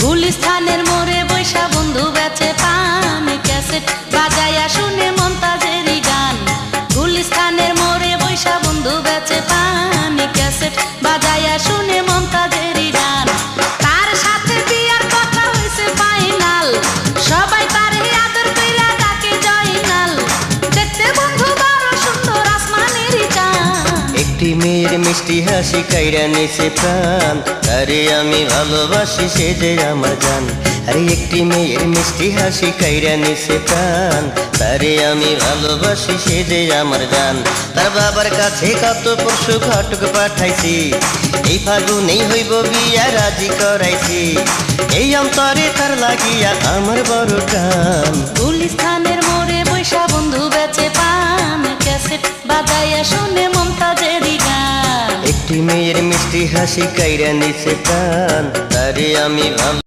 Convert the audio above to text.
গুলিস্তানের মোড়ে বৈশা বন্ধু বেচে পান, ক্যাসেট বাজায়া শুনে মমতাজেরই গান। গুলিস্তানের মোড়ে বৈশা বন্ধু বেচে পান, ক্যাসেট বাজায়া শুনে মমতাজেরই গান। তার সাথে বিয়ার কথা হইছে ফাইনাল, সবাই তারে আদর কইরা ডাকে জয়নাল। দেখতে বন্ধু বড় সুন্দর আসমানেরই চাঁদ। একটি মেয়ের মিষ্টি হাসি কাইরা নিছে প্রাণ, আরে আমি ভালোবাসি সে যে আমার জান। আরে একটি মেয়ের মিষ্টি হাসি কাইরা নিছে প্রাণ, তারে আমি ভালোবাসি সে যে আমার জান। তার বাবার কাছে কত পরশু ঘটক পাঠাইছি, এই ফাগুনেই হইব বিয়া রাজি করাইছি। এই অন্তরে তার লাগিয়া আমার বড় টান। গুলিস্তানের মোড়ে বৈশা বন্ধু বেচে পান, ক্যাসেট বাজায়া শুনে মমতাজেরই গান। একটি মেয়ের মিষ্টি হাসি কাইরা নিছে প্রাণ, তারে আমি ভালো